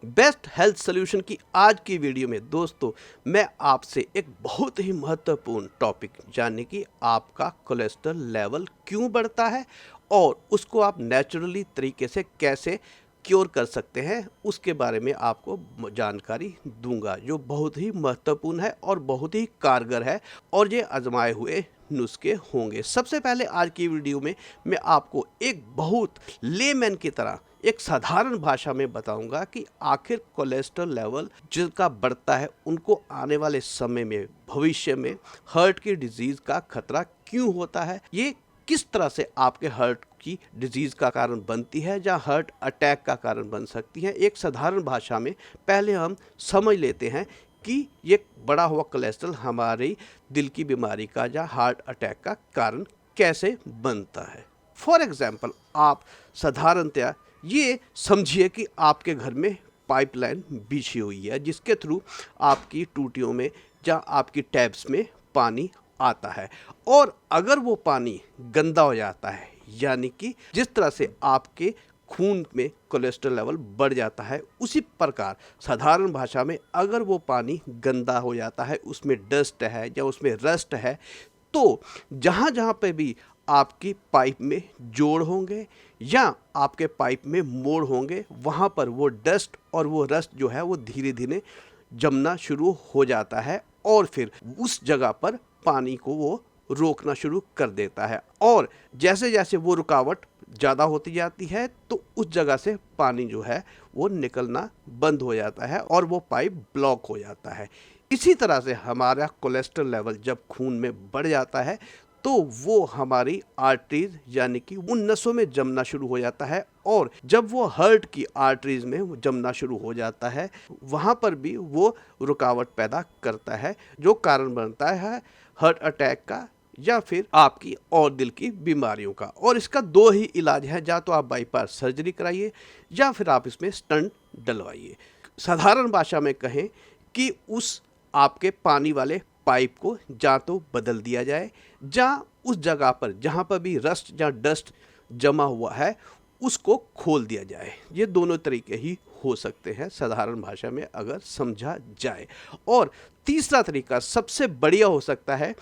Best health solution की आज की वीडियो में दोस्तों मैं आपसे एक बहुत ही महत्वपूर्ण टॉपिक जानने की आपका कोलेस्ट्रॉल लेवल क्यों बढ़ता है और उसको आप नेचुरली तरीके से कैसे क्योर कर सकते हैं उसके बारे में आपको जानकारी दूंगा जो बहुत ही महत्वपूर्ण है और बहुत ही कारगर है और ये आजमाए हुए नुस्खे होंगे। सबसे पहले आज की वीडियो में मैं आपको एक बहुत लेमैन की तरह एक साधारण भाषा में बताऊंगा कि आखिर कोलेस्ट्रॉल लेवल जिनका बढ़ता है उनको आने वाले समय में भविष्य में हार्ट की डिजीज का खतरा क्यों होता है, ये किस तरह से आपके हार्ट की डिजीज का कारण बनती है या हार्ट अटैक का कारण बन सकती है। एक साधारण भाषा में पहले हम समझ लेते हैं कि ये बढ़ा हुआ कोलेस्ट्रॉल हमारी दिल की बीमारी का या हार्ट अटैक का कारण कैसे बनता है। फॉर एग्जाम्पल आप साधारणतया ये समझिए कि आपके घर में पाइपलाइन बिछी हुई है जिसके थ्रू आपकी टूटियों में या आपकी टैप्स में पानी आता है और अगर वो पानी गंदा हो जाता है यानी कि जिस तरह से आपके खून में कोलेस्ट्रॉल लेवल बढ़ जाता है उसी प्रकार साधारण भाषा में अगर वो पानी गंदा हो जाता है, उसमें डस्ट है या उसमें रस्ट है, तो जहाँ जहाँ पे भी आपकी पाइप में जोड़ होंगे या आपके पाइप में मोड़ होंगे वहाँ पर वो डस्ट और वो रस्ट जो है वो धीरे धीरे जमना शुरू हो जाता है और फिर उस जगह पर पानी को वो रोकना शुरू कर देता है और जैसे जैसे वो रुकावट ज़्यादा होती जाती है तो उस जगह से पानी जो है वो निकलना बंद हो जाता है और वो पाइप ब्लॉक हो जाता है। इसी तरह से हमारा कोलेस्ट्रॉल लेवल जब खून में बढ़ जाता है तो वो हमारी आर्टरीज यानी कि उन नसों में जमना शुरू हो जाता है और जब वो हार्ट की आर्टरीज में जमना शुरू हो जाता है वहाँ पर भी वो रुकावट पैदा करता है जो कारण बनता है हार्ट अटैक का या फिर आपकी और दिल की बीमारियों का। और इसका दो ही इलाज है, या तो आप बाईपास सर्जरी कराइए या फिर आप इसमें स्टंट डलवाइए। साधारण भाषा में कहें कि उस आपके पानी वाले पाइप को या तो बदल दिया जाए या उस जगह पर जहाँ पर भी रस्ट या डस्ट जमा हुआ है उसको खोल दिया जाए। ये दोनों तरीके ही हो सकते हैं साधारण भाषा में अगर समझा जाए। और तीसरा तरीका सबसे बढ़िया हो सकता है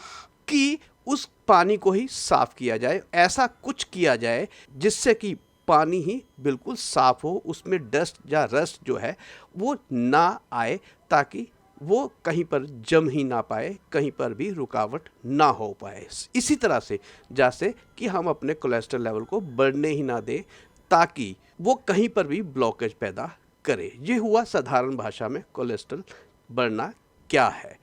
कि उस पानी को ही साफ किया जाए। ऐसा कुछ किया जाए जिससे कि पानी ही बिल्कुल साफ हो, उसमें डस्ट या रस्ट जो है वो ना आए ताकि वो कहीं पर जम ही ना पाए, कहीं पर भी रुकावट ना हो पाए। इसी तरह से जैसे कि हम अपने कोलेस्ट्रॉल लेवल को बढ़ने ही ना दें ताकि वो कहीं पर भी ब्लॉकेज पैदा करे। ये हुआ साधारण भाषा में कोलेस्ट्रॉल बढ़ना क्या है।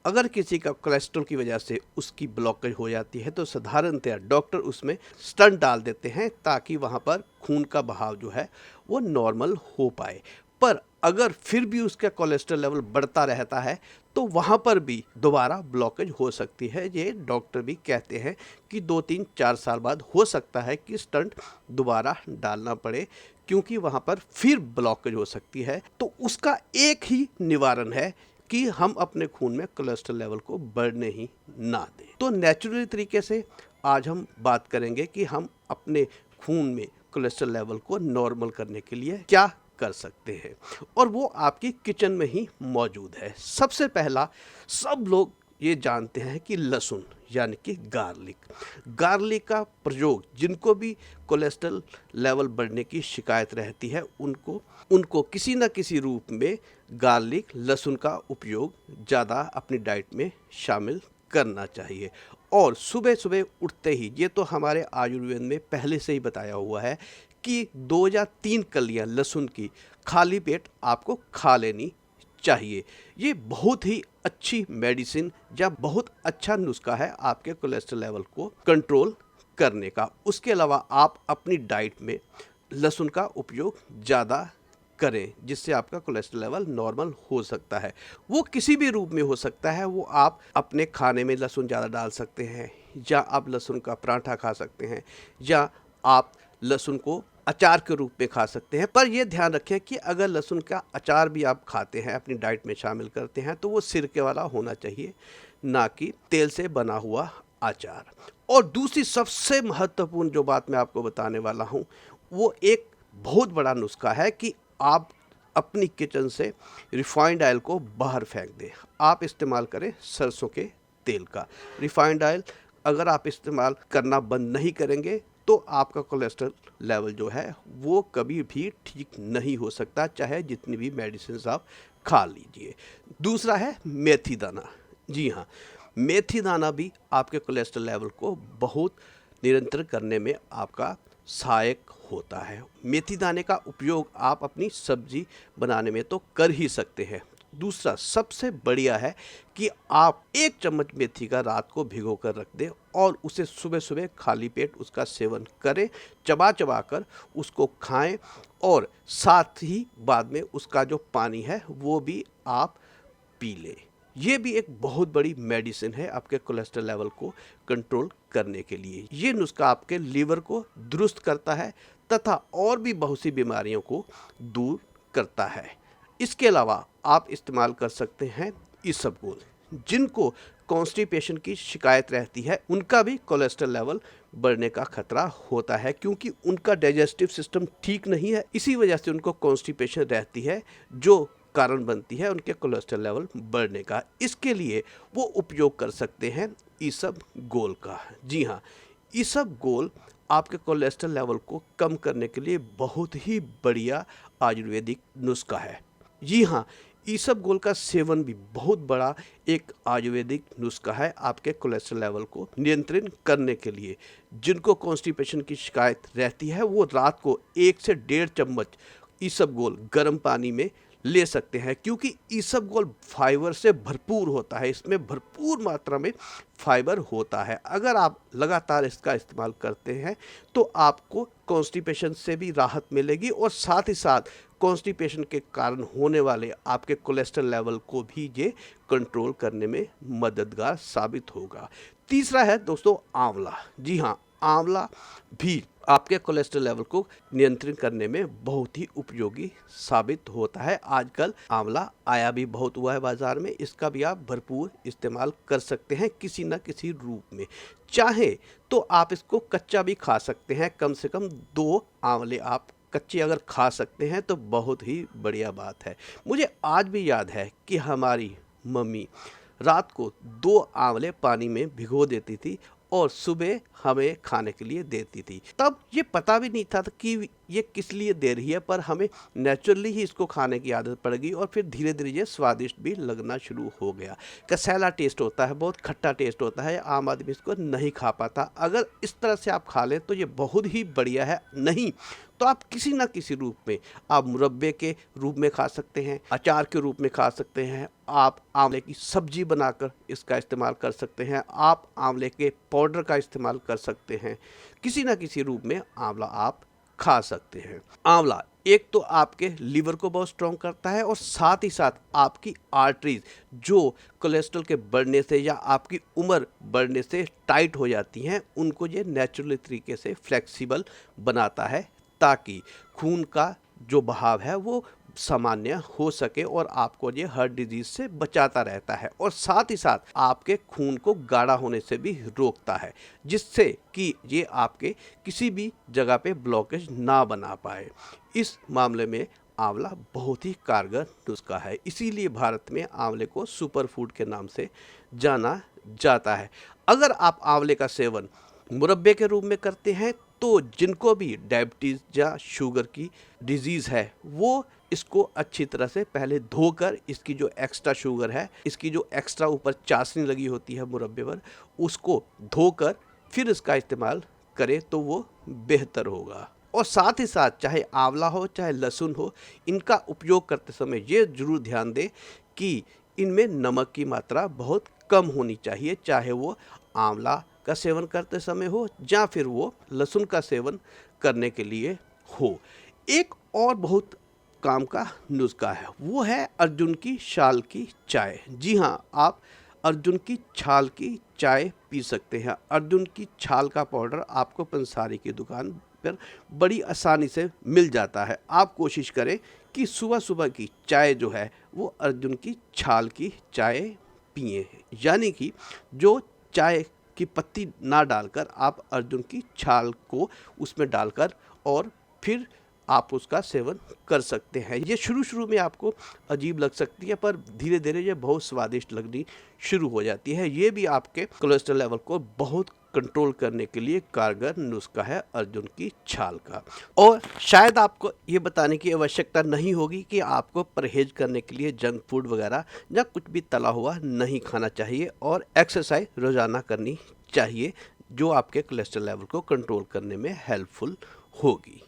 अगर किसी का कोलेस्ट्रॉल की वजह से उसकी ब्लॉकेज हो जाती है तो साधारणतया डॉक्टर उसमें स्टंट डाल देते हैं ताकि वहाँ पर खून का बहाव जो है वो नॉर्मल हो पाए। पर अगर फिर भी उसका कोलेस्ट्रॉल लेवल बढ़ता रहता है तो वहाँ पर भी दोबारा ब्लॉकेज हो सकती है। ये डॉक्टर भी कहते हैं कि 2-3-4 साल बाद हो सकता है कि स्टंट दोबारा डालना पड़े क्योंकि वहाँ पर फिर ब्लॉकेज हो सकती है। तो उसका एक ही निवारण है कि हम अपने खून में कोलेस्ट्रॉल लेवल को बढ़ने ही ना दें। तो नेचुरली तरीके से आज हम बात करेंगे कि हम अपने खून में कोलेस्ट्रॉल लेवल को नॉर्मल करने के लिए क्या कर सकते हैं और वो आपकी किचन में ही मौजूद है। सबसे पहला, सब लोग ये जानते हैं कि लहसुन यानी कि गार्लिक का प्रयोग जिनको भी कोलेस्ट्रॉल लेवल बढ़ने की शिकायत रहती है उनको किसी न किसी रूप में गार्लिक लहसुन का उपयोग ज़्यादा अपनी डाइट में शामिल करना चाहिए। और सुबह सुबह उठते ही, ये तो हमारे आयुर्वेद में पहले से ही बताया हुआ है कि 2 या 3 कलियां लहसुन की खाली पेट आपको खा लेनी चाहिए। ये बहुत ही अच्छी मेडिसिन या बहुत अच्छा नुस्खा है आपके कोलेस्ट्रॉल लेवल को कंट्रोल करने का। उसके अलावा आप अपनी डाइट में लहसुन का उपयोग ज़्यादा करें जिससे आपका कोलेस्ट्रॉल लेवल नॉर्मल हो सकता है। वो किसी भी रूप में हो सकता है, वो आप अपने खाने में लहसुन ज़्यादा डाल सकते हैं या आप लहसुन का पराठा खा सकते हैं या आप लहसुन को अचार के रूप में खा सकते हैं। पर यह ध्यान रखें कि अगर लहसुन का अचार भी आप खाते हैं, अपनी डाइट में शामिल करते हैं, तो वो सिरके वाला होना चाहिए, ना कि तेल से बना हुआ अचार। और दूसरी सबसे महत्वपूर्ण जो बात मैं आपको बताने वाला हूँ वो एक बहुत बड़ा नुस्खा है कि आप अपनी किचन से रिफाइंड ऑयल को बाहर फेंक दें। आप इस्तेमाल करें सरसों के तेल का। रिफाइंड ऑयल अगर आप इस्तेमाल करना बंद नहीं करेंगे तो आपका कोलेस्ट्रॉल लेवल जो है वो कभी भी ठीक नहीं हो सकता, चाहे जितनी भी मेडिसिन आप खा लीजिए। दूसरा है मेथी दाना। जी हाँ, मेथी दाना भी आपके कोलेस्ट्रॉल लेवल को बहुत नियंत्रण करने में आपका सहायक होता है। मेथी दाने का उपयोग आप अपनी सब्जी बनाने में तो कर ही सकते हैं। दूसरा सबसे बढ़िया है कि आप 1 चम्मच मेथी का रात को भिगो कर रख दें और उसे सुबह सुबह खाली पेट उसका सेवन करें, चबा चबा कर उसको खाएं और साथ ही बाद में उसका जो पानी है वो भी आप पी लें। ये भी एक बहुत बड़ी मेडिसिन है आपके कोलेस्ट्रॉल लेवल को कंट्रोल करने के लिए। ये नुस्खा आपके लीवर को दुरुस्त करता है तथा और भी बहुत सी बीमारियों को दूर करता है। इसके अलावा आप इस्तेमाल कर सकते हैं इसबगोल। जिनको कॉन्स्टिपेशन की शिकायत रहती है उनका भी कोलेस्ट्रॉल लेवल बढ़ने का खतरा होता है, क्योंकि उनका डाइजेस्टिव सिस्टम ठीक नहीं है। इसी वजह से उनको कॉन्स्टिपेशन रहती है, जो कारण बनती है उनके कोलेस्ट्रॉल लेवल बढ़ने का। इसके लिए वो उपयोग कर सकते हैं इसबगोल का। जी हाँ, इसबगोल आपके कोलेस्ट्रॉल लेवल को कम करने के लिए बहुत ही बढ़िया आयुर्वेदिक नुस्खा है। जी हाँ, इसबगोल का सेवन भी बहुत बड़ा एक आयुर्वेदिक नुस्खा है आपके कोलेस्ट्रॉल लेवल को नियंत्रित करने के लिए। जिनको कॉन्स्टिपेशन की शिकायत रहती है वो रात को 1 से 1.5 चम्मच इसबगोल गर्म पानी में ले सकते हैं, क्योंकि इसबगोल फाइबर से भरपूर होता है। इसमें भरपूर मात्रा में फाइबर होता है। अगर आप लगातार इसका इस्तेमाल करते हैं तो आपको कॉन्स्टिपेशन से भी राहत मिलेगी और साथ ही साथ कॉन्स्टिपेशन के कारण होने वाले आपके कोलेस्ट्रॉल लेवल को भी ये कंट्रोल करने में मददगार साबित होगा। तीसरा है दोस्तों आंवला। जी हाँ, आंवला भी आपके कोलेस्ट्रॉल लेवल को नियंत्रित करने में बहुत ही उपयोगी साबित होता है। आजकल आंवला आया भी बहुत हुआ है बाज़ार में, इसका भी आप भरपूर इस्तेमाल कर सकते हैं किसी न किसी रूप में। चाहे तो आप इसको कच्चा भी खा सकते हैं, कम से कम 2 आंवले आप कच्चे अगर खा सकते हैं तो बहुत ही बढ़िया बात है। मुझे आज भी याद है कि हमारी मम्मी रात को 2 आंवले पानी में भिगो देती थी और सुबह हमें खाने के लिए देती थी। तब ये पता भी नहीं था कि ये किस लिए दे रही है, पर हमें नेचुरली ही इसको खाने की आदत पड़ गई और फिर धीरे धीरे ये स्वादिष्ट भी लगना शुरू हो गया। कसैला टेस्ट होता है, बहुत खट्टा टेस्ट होता है, आम आदमी इसको नहीं खा पाता। अगर इस तरह से आप खा लें तो ये बहुत ही बढ़िया है। नहीं तो आप किसी ना किसी रूप में आप मुरब्बे के रूप में खा सकते हैं, अचार के रूप में खा सकते हैं, आप आंवले की सब्जी बनाकर इसका इस्तेमाल कर सकते हैं, आप आंवले के पाउडर का इस्तेमाल कर सकते हैं। किसी ना किसी रूप में आंवला आप खा सकते हैं। आंवला एक तो आपके लीवर को बहुत स्ट्रॉन्ग करता है और साथ ही साथ आपकी आर्टरीज जो कोलेस्ट्रॉल के बढ़ने से या आपकी उम्र बढ़ने से टाइट हो जाती हैं, उनको ये नेचुरल तरीके से फ्लेक्सिबल बनाता है, ताकि खून का जो बहाव है वो सामान्य हो सके और आपको ये हार्ट डिजीज से बचाता रहता है। और साथ ही साथ आपके खून को गाढ़ा होने से भी रोकता है, जिससे कि ये आपके किसी भी जगह पे ब्लॉकेज ना बना पाए। इस मामले में आंवला बहुत ही कारगर नुस्खा है, इसीलिए भारत में आंवले को सुपर फूड के नाम से जाना जाता है। अगर आप आंवले का सेवन मुरब्बे के रूप में करते हैं तो जिनको भी डायबिटीज़ या शुगर की डिजीज़ है वो इसको अच्छी तरह से पहले धोकर इसकी जो एक्स्ट्रा शुगर है, इसकी जो एक्स्ट्रा ऊपर चाशनी लगी होती है मुरब्बे पर, उसको धोकर फिर इसका इस्तेमाल करें तो वो बेहतर होगा। और साथ ही साथ चाहे आंवला हो चाहे लहसुन हो, इनका उपयोग करते समय ये ज़रूर ध्यान दें कि इनमें नमक की मात्रा बहुत कम होनी चाहिए, चाहे वो आंवला का सेवन करते समय हो या फिर वो लहसुन का सेवन करने के लिए हो। एक और बहुत काम का नुस्खा है, वो है अर्जुन की छाल की चाय। जी हाँ, आप अर्जुन की छाल की चाय पी सकते हैं। अर्जुन की छाल का पाउडर आपको पंसारी की दुकान पर बड़ी आसानी से मिल जाता है। आप कोशिश करें कि सुबह सुबह की चाय जो है वो अर्जुन की छाल की चाय पिए, यानी कि जो चाय की पत्ती ना डालकर आप अर्जुन की छाल को उसमें डालकर और फिर आप उसका सेवन कर सकते हैं। ये शुरू में आपको अजीब लग सकती है, पर धीरे धीरे ये बहुत स्वादिष्ट लगनी शुरू हो जाती है। ये भी आपके कोलेस्ट्रॉल लेवल को बहुत कंट्रोल करने के लिए कारगर नुस्खा है अर्जुन की छाल का। और शायद आपको ये बताने की आवश्यकता नहीं होगी कि आपको परहेज करने के लिए जंक फूड वगैरह या कुछ भी तला हुआ नहीं खाना चाहिए और एक्सरसाइज रोज़ाना करनी चाहिए, जो आपके कोलेस्ट्रॉल लेवल को कंट्रोल करने में हेल्पफुल होगी।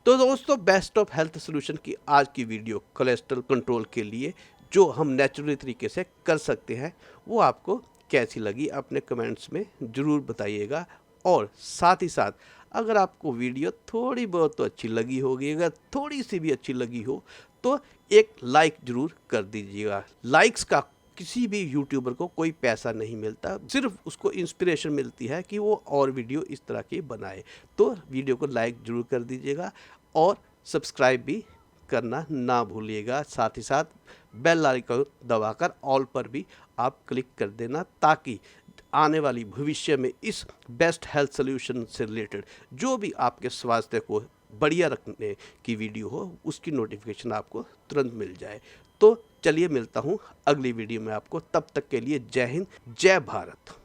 तो दोस्तों, बेस्ट ऑफ हेल्थ सॉल्यूशन की आज की वीडियो कोलेस्ट्रॉल कंट्रोल के लिए जो हम नेचुरली तरीके से कर सकते हैं, वो आपको कैसी लगी अपने कमेंट्स में ज़रूर बताइएगा। और साथ ही साथ अगर आपको वीडियो थोड़ी बहुत तो अच्छी लगी होगी, अगर थोड़ी सी भी अच्छी लगी हो तो एक लाइक ज़रूर कर दीजिएगा। लाइक्स का किसी भी यूट्यूबर को कोई पैसा नहीं मिलता, सिर्फ उसको इंस्पिरेशन मिलती है कि वो और वीडियो इस तरह की बनाए। तो वीडियो को लाइक ज़रूर कर दीजिएगा और सब्सक्राइब भी करना ना भूलिएगा। साथ ही साथ बेल आइकन दबाकर ऑल पर भी आप क्लिक कर देना, ताकि आने वाली भविष्य में इस बेस्ट हेल्थ सॉल्यूशन से रिलेटेड जो भी आपके स्वास्थ्य को बढ़िया रखने की वीडियो हो, उसकी नोटिफिकेशन आपको तुरंत मिल जाए। तो चलिए मिलता हूँ अगली वीडियो में आपको, तब तक के लिए जय हिंद, जय भारत।